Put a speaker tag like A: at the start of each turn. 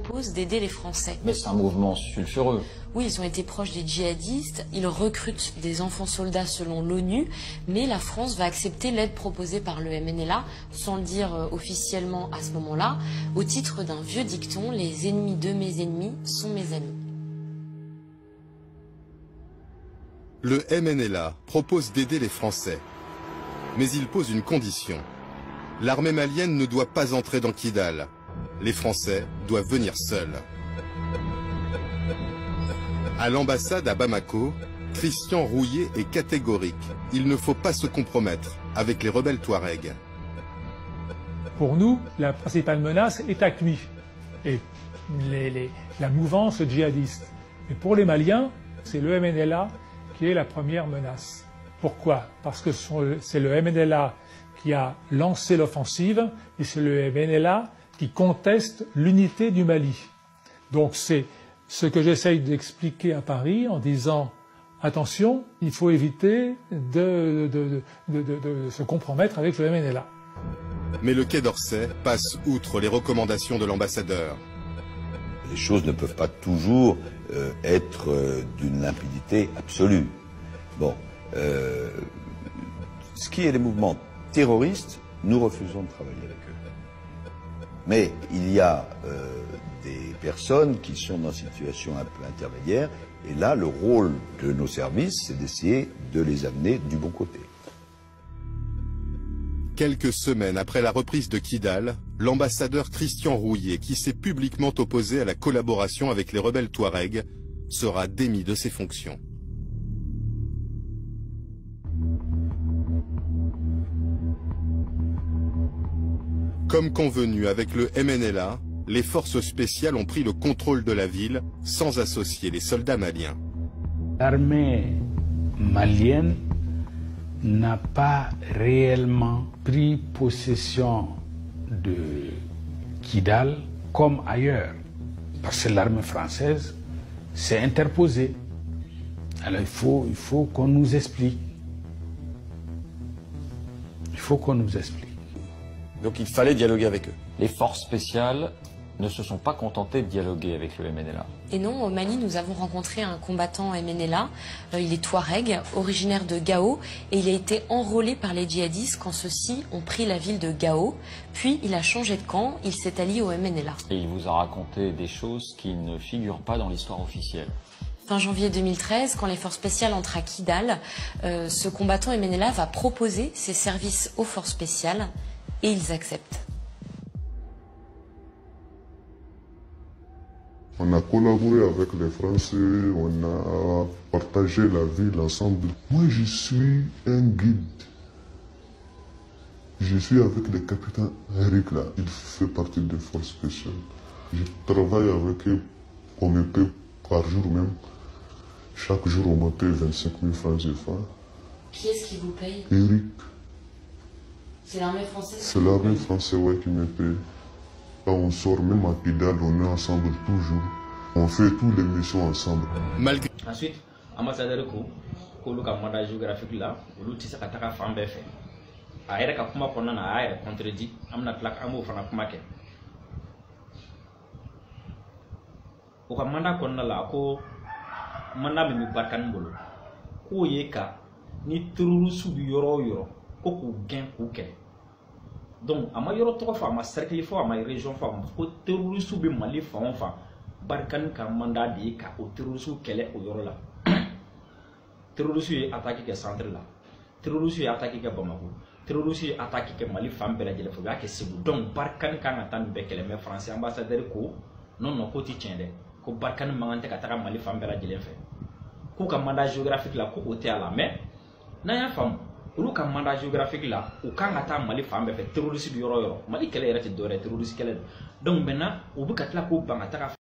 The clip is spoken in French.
A: propose d'aider les Français.
B: Mais c'est un mouvement sulfureux.
A: Oui, ils ont été proches des djihadistes, ils recrutent des enfants soldats selon l'ONU, mais la France va accepter l'aide proposée par le MNLA, sans le dire officiellement à ce moment-là, au titre d'un vieux dicton, les ennemis de mes ennemis sont mes amis.
C: Le MNLA propose d'aider les Français, mais il pose une condition. L'armée malienne ne doit pas entrer dans Kidal. Les Français doivent venir seuls. À l'ambassade à Bamako, Christian Rouillet est catégorique. Il ne faut pas se compromettre avec les rebelles Touaregs.
D: Pour nous, la principale menace est AQMI et la mouvance djihadiste. Et pour les Maliens, c'est le MNLA qui est la première menace. Pourquoi? Parce que c'est le MNLA qui a lancé l'offensive et c'est le MNLA qui conteste l'unité du Mali. Donc c'est ce que j'essaye d'expliquer à Paris en disant attention, il faut éviter de se compromettre avec le MNLA.
C: Mais le Quai d'Orsay passe outre les recommandations de l'ambassadeur.
E: Les choses ne peuvent pas toujours être d'une limpidité absolue. Bon, ce qui est les mouvements terroristes, nous refusons de travailler avec eux. Mais il y a des personnes qui sont dans une situation un peu intermédiaire, et là, le rôle de nos services, c'est d'essayer de les amener du bon côté.
C: Quelques semaines après la reprise de Kidal, l'ambassadeur Christian Rouillet, qui s'est publiquement opposé à la collaboration avec les rebelles Touaregs, sera démis de ses fonctions. Comme convenu avec le MNLA, les forces spéciales ont pris le contrôle de la ville sans associer les soldats maliens.
F: L'armée malienne n'a pas réellement pris possession de Kidal comme ailleurs, parce que l'armée française s'est interposée. Alors il faut qu'on nous explique. Il faut qu'on nous explique.
G: Donc il fallait dialoguer avec eux.
B: Les forces spéciales ne se sont pas contentées de dialoguer avec le MNLA.
A: Et non, au Mali, nous avons rencontré un combattant MNLA. Il est Touareg, originaire de Gao, et il a été enrôlé par les djihadistes quand ceux-ci ont pris la ville de Gao. Puis il a changé de camp, il s'est allié au MNLA.
B: Et il vous a raconté des choses qui ne figurent pas dans l'histoire officielle.
A: Fin janvier 2013, quand les forces spéciales entrent à Kidal, ce combattant MNLA va proposer ses services aux forces spéciales et ils acceptent.
H: On a collaboré avec les Français, on a partagé la ville ensemble. Moi, je suis un guide. Je suis avec le capitaine Eric là. Il fait partie des forces spéciales. Je travaille avec eux. On me paie par jour même. Chaque jour, on me paie 25 000 francs CFA.
A: Qui est-ce qui vous paye?
H: Eric.
A: C'est l'armée française?
H: C'est l'armée française ouais, qui me paye. Quand on sort, même à Kidal, on est ensemble toujours. On fait toutes les missions ensemble.
C: Malgré...
I: Ensuite, ambassadeur ko lu ka mandat géographique là, olu tisa ka taga fan bɛɛ fɛ. A yɛrɛ ka kuma kɔnɔna na a yɛrɛ contredit. An bɛna tila an b'o fana kuma kɛ. O ka mandat kɔnɔna la ko mandat min bɛ Barkani bolo k'o ye ka ni terroriste bi yɔrɔ o yɔrɔ ko k'u gɛn k'u kɛlɛ. Donc a ma yɔrɔ tɔgɔ fɔ a ma cercle fɔ a ma région fɔ a ma ko terroriste bɛ Mali fan o fan Barkani ka mandat de ye ka o terroriste kɛlɛ o yɔrɔ la. Terroriste ye attaque kɛ centre la, terroriste ye attaque kɛ Bamako, terroriste ye attaque kɛ Mali fan bɛɛ lajɛlen fɛ u y'a kɛ Segu. Donc Barkani kan ka taa nin bɛɛ kɛlɛ mais français ambassadeur ko non ko ti tiɲɛ dɛ, ko Barkani man kan tɛ ka taga Mali fan bɛɛ lajɛlen fɛ. K'u ka mandat géographique la ko o tɛ a la mais n'an y'a faamu olu ka mandat géographique la u kan ka taa Mali fan bɛɛ fɛ terroriste bi yɔrɔ o yɔrɔ Mali kɛlɛ yɛrɛ tɛ dɔwɛrɛ terroriste kɛlɛ don. Donc maintenant u bɛ ka tila k'o ban ka taga